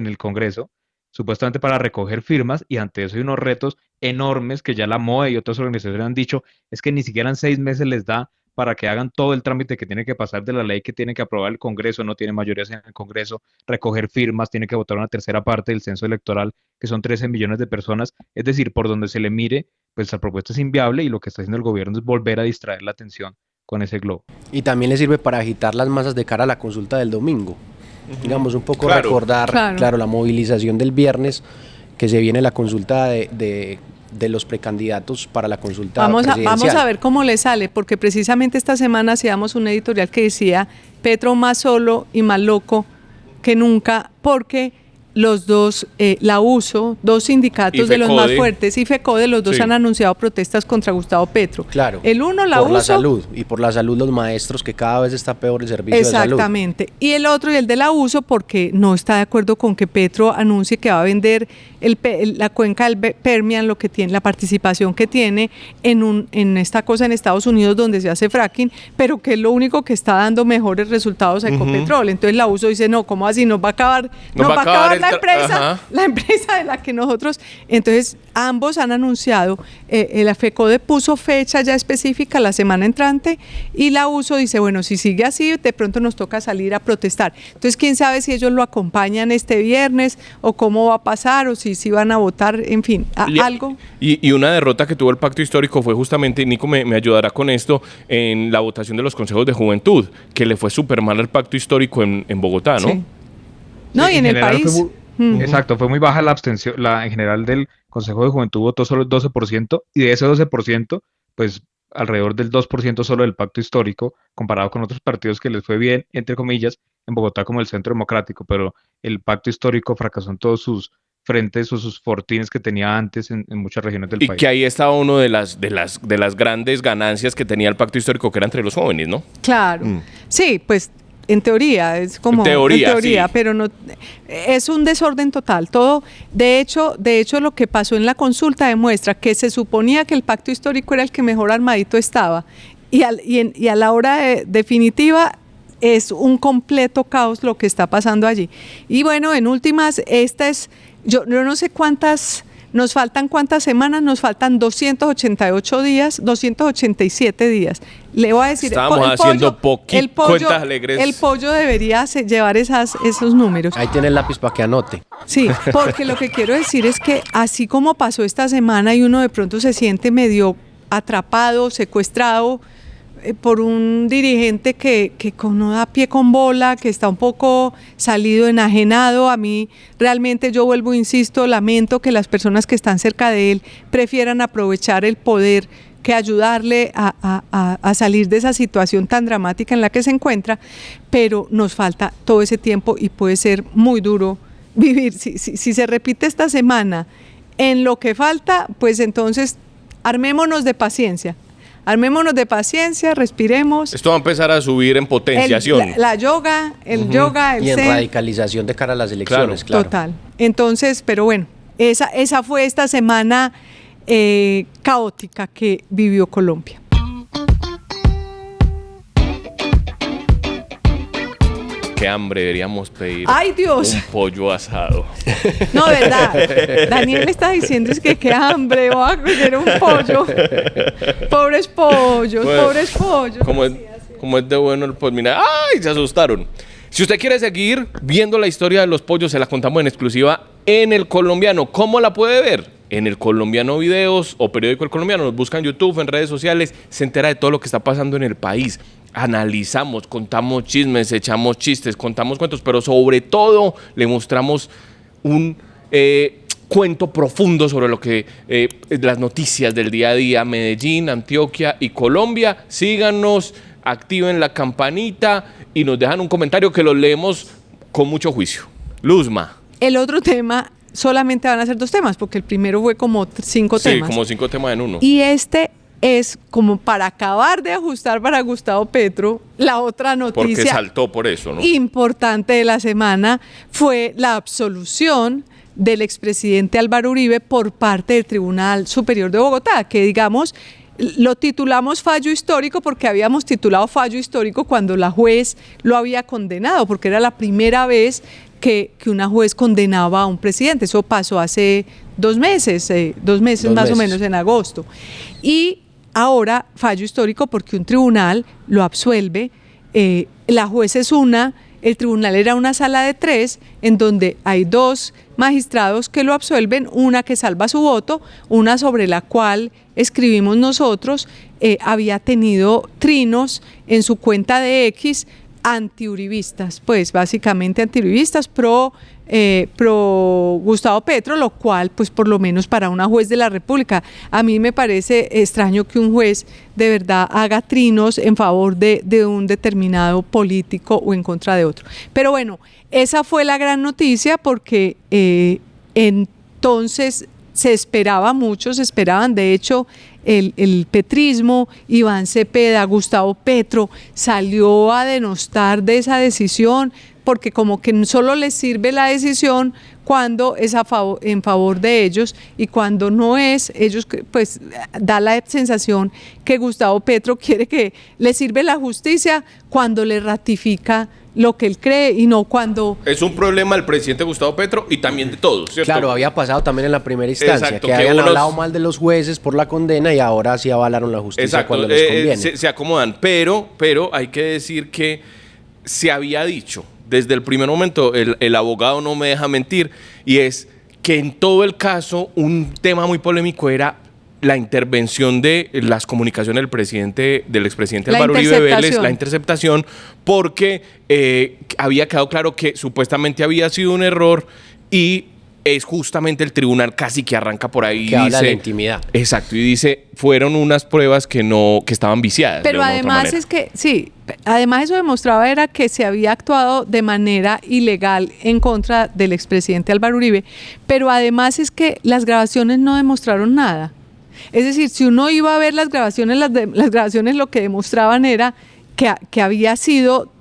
el Congreso, supuestamente para recoger firmas, y ante eso hay unos retos enormes que ya la MOE y otras organizaciones han dicho, es que ni siquiera en 6 meses les da para que hagan todo el trámite que tiene que pasar de la ley que tiene que aprobar el Congreso, no tiene mayorías en el Congreso, recoger firmas, tiene que votar una tercera parte del censo electoral, que son 13 millones de personas, es decir, por donde se le mire, pues la propuesta es inviable, y lo que está haciendo el gobierno es volver a distraer la atención con ese globo. Y también le sirve para agitar las masas de cara a la consulta del domingo. Digamos, un poco recordar, claro, la movilización del viernes, que se viene la consulta de los precandidatos para la consulta presidencial. Vamos a ver cómo le sale, porque precisamente esta semana hacíamos un editorial que decía Petro más solo y más loco que nunca, porque los dos, la USO, dos sindicatos de los más fuertes, y FECODE, los dos han anunciado protestas contra Gustavo Petro. Claro. El uno, la por USO. La salud, y por la salud los maestros, que cada vez está peor el servicio de salud. Exactamente. Y el otro, y el de la USO, porque no está de acuerdo con que Petro anuncie que va a vender la cuenca del Permian, lo que tiene, la participación que tiene en esta cosa en Estados Unidos donde se hace fracking, pero que es lo único que está dando mejores resultados a Ecopetrol. Entonces la USO dice, no, ¿cómo así? Nos va a acabar la empresa de la que nosotros... Entonces ambos han anunciado, la FECODE puso fecha ya específica la semana entrante, y la USO dice, bueno, si sigue así, de pronto nos toca salir a protestar. Entonces quién sabe si ellos lo acompañan este viernes, o cómo va a pasar, o si van a votar, en fin, algo. Y una derrota que tuvo el Pacto Histórico fue justamente, Nico me ayudará con esto, en la votación de los consejos de juventud, que le fue súper mal al Pacto Histórico en Bogotá, ¿no? Sí. No, y en el país. Exacto, fue muy baja la abstención. En general del Consejo de Juventud votó solo el 12%, y de ese 12%, pues alrededor del 2% solo del Pacto Histórico, comparado con otros partidos que les fue bien, entre comillas, en Bogotá como el Centro Democrático, pero el Pacto Histórico fracasó en todos sus frentes o sus fortines que tenía antes en muchas regiones del país. Y que ahí estaba uno de las grandes ganancias que tenía el Pacto Histórico, que era entre los jóvenes, ¿no? Claro. Sí, pues en teoría, es como en teoría, sí. Pero no es un desorden total. Todo, de hecho lo que pasó en la consulta demuestra que se suponía que el Pacto Histórico era el que mejor armadito estaba, y a la hora definitiva es un completo caos lo que está pasando allí. Y bueno, en últimas, yo no sé cuántas semanas, nos faltan 288 días, 287 días. Le voy a decir, estábamos haciendo cuentas alegres. El pollo debería llevar esos números. Ahí tiene el lápiz para que anote. Sí, porque lo que quiero decir es que así como pasó esta semana y uno de pronto se siente medio atrapado, secuestrado por un dirigente que no da pie con bola, que está un poco salido, enajenado. A mí realmente, yo vuelvo, insisto, lamento que las personas que están cerca de él prefieran aprovechar el poder que ayudarle a salir de esa situación tan dramática en la que se encuentra, pero nos falta todo ese tiempo y puede ser muy duro vivir. Si se repite esta semana en lo que falta, pues entonces armémonos de paciencia. Respiremos. Esto va a empezar a subir en potenciación. La yoga, yoga, el y en zen. radicalización de cara a las elecciones, claro. Total. Entonces, pero bueno, esa fue esta semana caótica que vivió Colombia. Qué hambre, deberíamos pedir. ¡Ay, Dios! Un pollo asado. No, verdad. Daniel está diciendo es que qué hambre, voy a comer un pollo. Pobres pollos, pues, pobres pollos. Como es de bueno el pollo. Mira, ¡ay! Se asustaron. Si usted quiere seguir viendo la historia de los pollos, se la contamos en exclusiva en El Colombiano. ¿Cómo la puede ver? En El Colombiano Videos o Periódico El Colombiano. Nos busca en YouTube, en redes sociales, se entera de todo lo que está pasando en el país. Analizamos, contamos chismes, echamos chistes, contamos cuentos, pero sobre todo le mostramos un cuento profundo sobre lo que las noticias del día a día, Medellín, Antioquia y Colombia. Síganos, activen la campanita y nos dejan un comentario que lo leemos con mucho juicio. Luzma. El otro tema, solamente van a ser 2 temas, porque el primero fue como 5 temas. Sí, como 5 temas en uno. Y es como para acabar de ajustar para Gustavo Petro. La otra noticia, porque saltó por eso, ¿no?, importante de la semana fue la absolución del expresidente Álvaro Uribe por parte del Tribunal Superior de Bogotá, que digamos lo titulamos fallo histórico porque habíamos titulado fallo histórico cuando la juez lo había condenado, porque era la primera vez que una juez condenaba a un presidente. Eso pasó hace 2 meses, 2 meses más o menos, en agosto. Y ahora fallo histórico porque un tribunal lo absuelve. La juez es el tribunal era una sala de 3 en donde hay 2 magistrados que lo absuelven, una que salva su voto, una sobre la cual escribimos nosotros, había tenido trinos en su cuenta de X antiuribistas, pues básicamente antiuribistas pro Gustavo Petro, lo cual pues por lo menos para una juez de la República, a mí me parece extraño que un juez de verdad haga trinos en favor de un determinado político o en contra de otro. Pero bueno, esa fue la gran noticia porque entonces se esperaban, de hecho, el petrismo, Iván Cepeda, Gustavo Petro, salió a denostar de esa decisión, porque como que solo les sirve la decisión cuando es en favor de ellos, y cuando no es, ellos pues da la sensación que Gustavo Petro quiere que le sirve la justicia cuando le ratifica lo que él cree y no cuando... Es un problema del presidente Gustavo Petro y también de todos, ¿cierto? Claro, había pasado también en la primera instancia, exacto, que habían hablado mal de los jueces por la condena y ahora sí avalaron la justicia, exacto, cuando les conviene. Se acomodan, pero hay que decir que se había dicho desde el primer momento, el abogado no me deja mentir, y es que en todo el caso un tema muy polémico era la intervención de las comunicaciones del expresidente Álvaro Uribe Vélez, la interceptación, porque había quedado claro que supuestamente había sido un error, y es justamente el tribunal casi que arranca por ahí. Que habla de la intimidad. Exacto, y dice, fueron unas pruebas que estaban viciadas. Pero además es que, sí, además eso demostraba era que se había actuado de manera ilegal en contra del expresidente Álvaro Uribe, pero además es que las grabaciones no demostraron nada. Es decir, si uno iba a ver las grabaciones lo que demostraban era que había sido,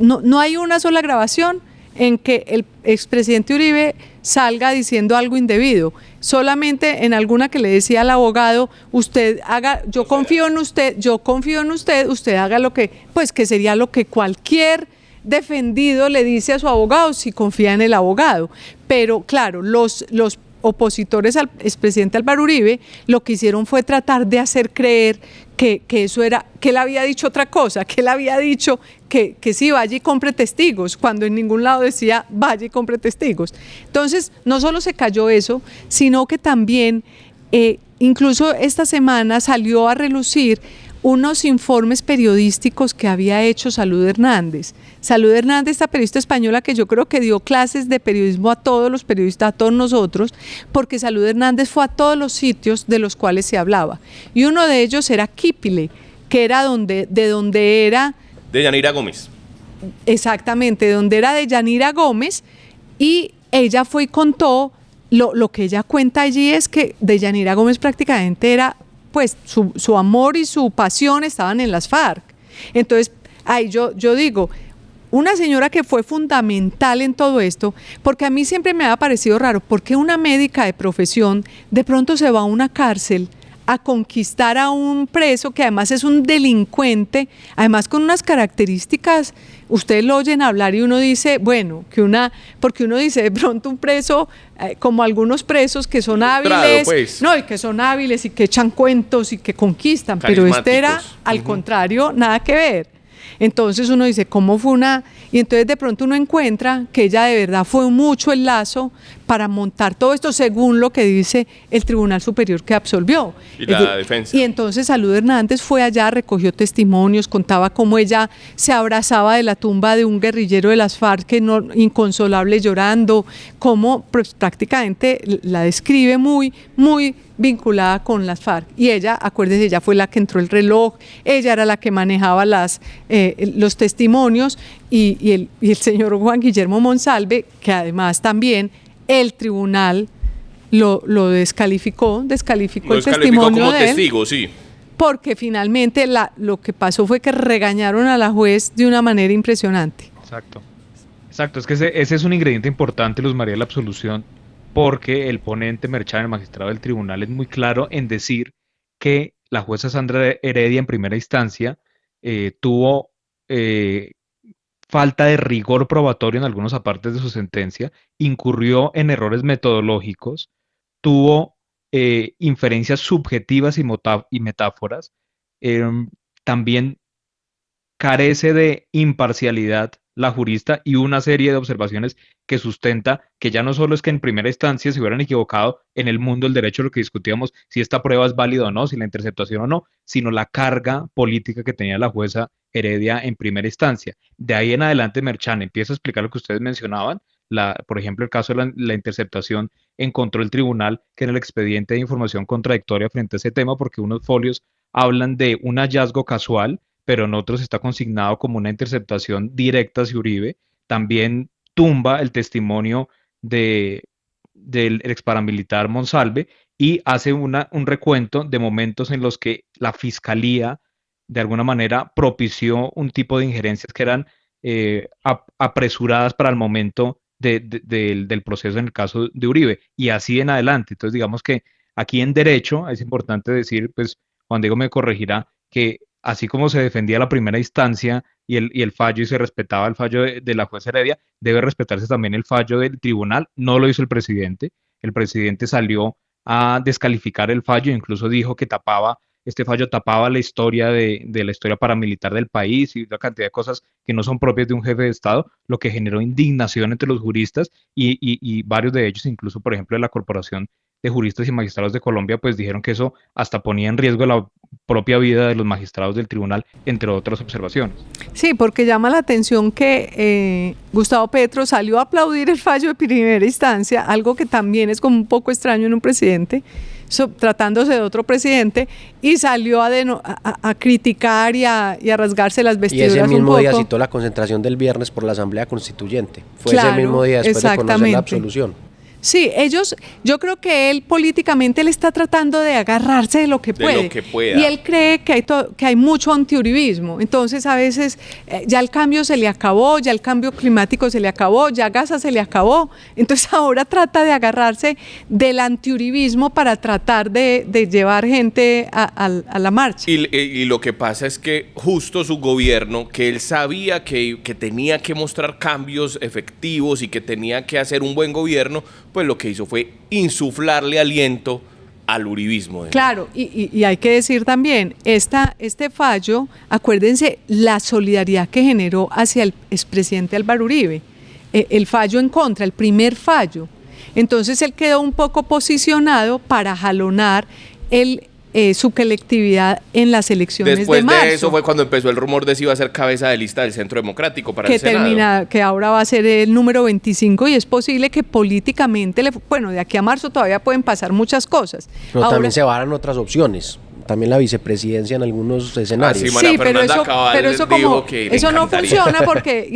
no hay una sola grabación en que el expresidente Uribe salga diciendo algo indebido, solamente en alguna que le decía al abogado, usted haga, yo confío en usted, usted haga lo que, pues que sería lo que cualquier defendido le dice a su abogado si confía en el abogado. Pero claro, los opositores al expresidente Álvaro Uribe lo que hicieron fue tratar de hacer creer que eso era, que él había dicho otra cosa, que él había dicho que sí, vaya y compre testigos, cuando en ningún lado decía vaya y compre testigos. Entonces, no solo se cayó eso, sino que también, incluso esta semana salió a relucir unos informes periodísticos que había hecho Salud Hernández. Salud Hernández, esta periodista española que yo creo que dio clases de periodismo a todos los periodistas, a todos nosotros, porque Salud Hernández fue a todos los sitios de los cuales se hablaba. Y uno de ellos era Quípile, que era de donde era... De Yanira Gómez. Exactamente, de donde era de Yanira Gómez, y ella fue y contó, lo que ella cuenta allí es que de Yanira Gómez prácticamente era... pues su amor y su pasión estaban en las FARC. Entonces, ahí yo digo, una señora que fue fundamental en todo esto, porque a mí siempre me ha parecido raro, ¿por qué una médica de profesión de pronto se va a una cárcel a conquistar a un preso que además es un delincuente, además con unas características, ustedes lo oyen hablar y uno dice, bueno, porque uno dice de pronto un preso, como algunos presos que son hábiles, pues. No, y que son hábiles y que echan cuentos y que conquistan, pero este era al contrario, nada que ver. Entonces uno dice, ¿cómo fue una...? Y entonces de pronto uno encuentra que ella de verdad fue mucho el lazo para montar todo esto según lo que dice el Tribunal Superior que absolvió. Y la defensa. Y entonces Salud Hernández fue allá, recogió testimonios, contaba cómo ella se abrazaba de la tumba de un guerrillero de las FARC que inconsolable llorando, cómo pues, prácticamente la describe muy, muy vinculada con las FARC. Y ella, acuérdese, ella fue la que entró el reloj, ella era la que manejaba los testimonios, y el señor Juan Guillermo Monsalve, que además también el tribunal lo descalificó el testimonio como de él, testigo, sí. Porque finalmente lo que pasó fue que regañaron a la juez de una manera impresionante. Exacto, es que ese es un ingrediente importante, Luz María, de la absolución, porque el ponente Merchán, el magistrado del tribunal, es muy claro en decir que la jueza Sandra Heredia en primera instancia tuvo falta de rigor probatorio en algunos apartes de su sentencia, incurrió en errores metodológicos, tuvo inferencias subjetivas y metáforas, también carece de imparcialidad la jurista y una serie de observaciones que sustenta que ya no solo es que en primera instancia se hubieran equivocado en el mundo del derecho, lo que discutíamos, si esta prueba es válida o no, si la interceptación o no, sino la carga política que tenía la jueza Heredia en primera instancia. De ahí en adelante, Merchan empieza a explicar lo que ustedes mencionaban. Por ejemplo, el caso de la interceptación, encontró el tribunal que en el expediente de información contradictoria frente a ese tema, porque unos folios hablan de un hallazgo casual, pero en otros está consignado como una interceptación directa hacia Uribe. También tumba el testimonio del ex paramilitar Monsalve y hace un recuento de momentos en los que la fiscalía de alguna manera propició un tipo de injerencias que eran apresuradas para el momento del proceso en el caso de Uribe, y así en adelante. Entonces, digamos que aquí en derecho es importante decir, pues Juan Diego me corregirá, que así como se defendía la primera instancia y el fallo y se respetaba el fallo de la jueza Heredia, debe respetarse también el fallo del tribunal. No lo hizo el presidente salió a descalificar el fallo, incluso dijo que este fallo tapaba la historia de la historia paramilitar del país y una cantidad de cosas que no son propias de un jefe de Estado, lo que generó indignación entre los juristas y varios de ellos, incluso por ejemplo de la Corporación de Juristas y Magistrados de Colombia, pues dijeron que eso hasta ponía en riesgo la propia vida de los magistrados del tribunal, entre otras observaciones. Sí, porque llama la atención que Gustavo Petro salió a aplaudir el fallo de primera instancia, algo que también es como un poco extraño en un presidente, tratándose de otro presidente, y salió a criticar y a rasgarse las vestiduras. Y ese mismo un poco. Día citó la concentración del viernes por la Asamblea Constituyente. Fue ese mismo día después de conocer la absolución. Sí, yo creo que él políticamente él está tratando de agarrarse de lo que puede. Y él cree que hay mucho antiuribismo. Entonces a veces ya el cambio se le acabó, ya el cambio climático se le acabó, ya Gaza se le acabó. Entonces ahora trata de agarrarse del antiuribismo para tratar de llevar gente a la marcha. Y lo que pasa es que justo su gobierno, que él sabía que tenía que mostrar cambios efectivos y que tenía que hacer un buen gobierno, pues lo que hizo fue insuflarle aliento al uribismo. Claro, y hay que decir también, este fallo, acuérdense la solidaridad que generó hacia el expresidente Álvaro Uribe, el fallo en contra, el primer fallo. Entonces él quedó un poco posicionado para jalonar su colectividad en las elecciones Después de marzo. De eso fue cuando empezó el rumor de si iba a ser cabeza de lista del Centro Democrático para el Senado. Que ahora va a ser el número 25 y es posible que políticamente, de aquí a marzo todavía pueden pasar muchas cosas. Pero ahora, también se barran otras opciones. También la vicepresidencia en algunos escenarios. Sí, pero eso no funciona porque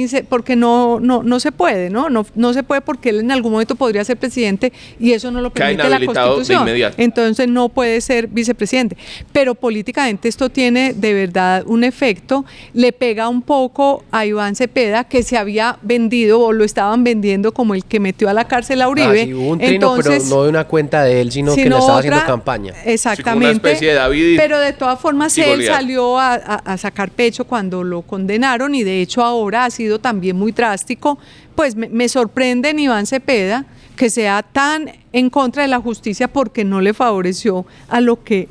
no se puede, no se puede porque él en algún momento podría ser presidente y eso no lo permite la Constitución. Entonces no puede ser vicepresidente. Pero políticamente esto tiene de verdad un efecto, le pega un poco a Iván Cepeda, que se había vendido o lo estaban vendiendo como el que metió a la cárcel a Uribe. Sí, hubo un trino, pero no de una cuenta de él, sino que le estaba haciendo campaña. Exactamente. Sí, como una especie de David. Pero de todas formas él salió a sacar pecho cuando lo condenaron y de hecho ahora ha sido también muy drástico. Pues me sorprende en Iván Cepeda que sea tan en contra de la justicia porque no le favoreció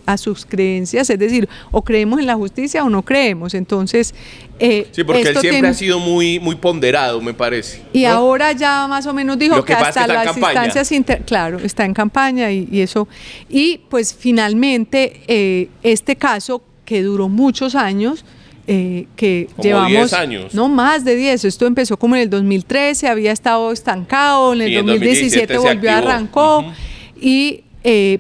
a sus creencias, es decir, o creemos en la justicia o no creemos. Entonces sí, porque él siempre ha sido muy ponderado, me parece. Y ahora ya más o menos dijo que hasta las instancias claro, está en campaña y eso. Y pues finalmente este caso que duró muchos años, que como llevamos 10 años. No, más de 10. Esto empezó como en el 2013, había estado estancado, en el 2017 volvió, arrancó. Y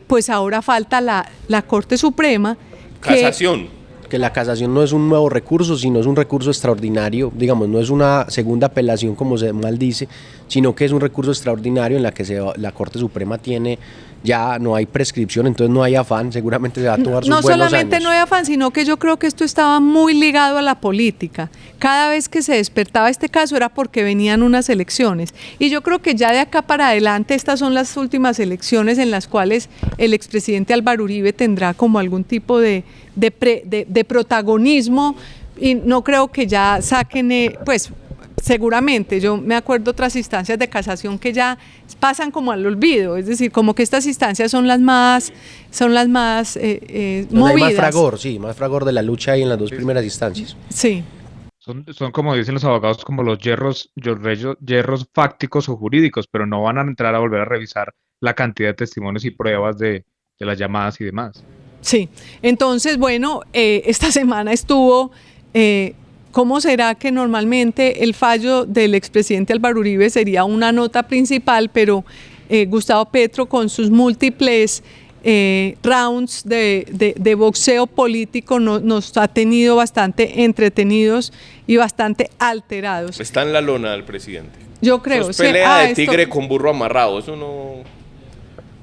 pues ahora falta la Corte Suprema. Casación. Que la casación no es un nuevo recurso, sino es un recurso extraordinario, digamos, no es una segunda apelación como se mal dice, sino que es un recurso extraordinario en la que la Corte Suprema tiene, ya no hay prescripción, entonces no hay afán, seguramente se va a tomar sus buenos años. No solamente no hay afán, sino que yo creo que esto estaba muy ligado a la política. Cada vez que se despertaba este caso era porque venían unas elecciones. Y yo creo que ya de acá para adelante estas son las últimas elecciones en las cuales el expresidente Álvaro Uribe tendrá como algún tipo de protagonismo y no creo que ya saquen, pues seguramente, yo me acuerdo otras instancias de casación que ya pasan como al olvido, es decir, como que estas instancias son las más movidas. Hay más fragor de la lucha ahí en las dos primeras instancias. Sí. Son como dicen los abogados, como los hierros fácticos o jurídicos, pero no van a entrar a volver a revisar la cantidad de testimonios y pruebas de las llamadas y demás. Sí, entonces, bueno, esta semana estuvo ¿cómo será que normalmente el fallo del expresidente Álvaro Uribe sería una nota principal, pero Gustavo Petro con sus múltiples rounds de boxeo político nos ha tenido bastante entretenidos y bastante alterados? Está en la lona del presidente. Yo creo. Eso es pelea de tigre con burro amarrado, eso no...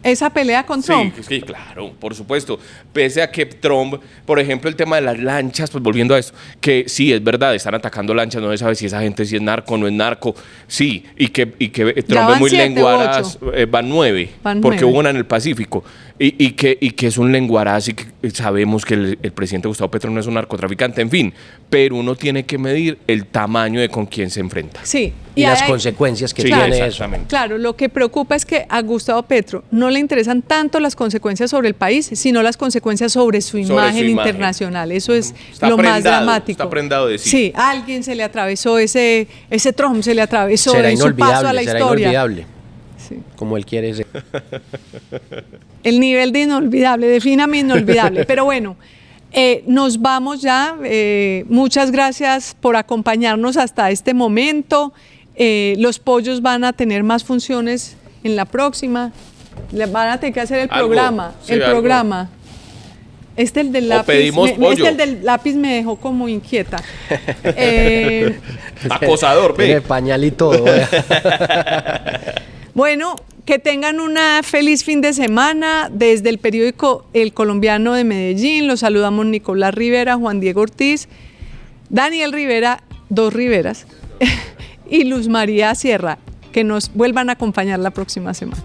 Esa pelea con Trump. Sí, claro, por supuesto. Pese a que Trump, por ejemplo, el tema de las lanchas, pues volviendo a eso, que sí, es verdad, están atacando lanchas, no se sabe si esa gente sí es narco o no es narco, sí, y que Trump es muy lenguaraz, van 9, porque hubo una en el Pacífico, y que es un lenguaraz y que sabemos que el presidente Gustavo Petro no es un narcotraficante, en fin, pero uno tiene que medir el tamaño de con quién se enfrenta. Sí. Y las consecuencias que tiene eso. Claro, lo que preocupa es que a Gustavo Petro no le interesan tanto las consecuencias sobre el país, sino las consecuencias sobre su imagen internacional. Eso es lo más dramático. Está prendado de sí. Sí, a alguien se le atravesó ese Trump, se le atravesó en su paso a la historia. Será inolvidable. Sí. Como él quiere ser. El nivel de inolvidable, defíname inolvidable. Pero bueno, nos vamos ya. Muchas gracias por acompañarnos hasta este momento. Los pollos van a tener más funciones en la próxima. Van a tener que hacer el programa. Sí, el programa. El del lápiz. El del lápiz me dejó como inquieta. Acosador, ve. Tiene pañal y todo. Bueno, que tengan una feliz fin de semana. Desde el periódico El Colombiano de Medellín, los saludamos Nicolás Rivera, Juan Diego Ortiz, Daniel Rivera, 2 Riveras, y Luz María Sierra, que nos vuelvan a acompañar la próxima semana.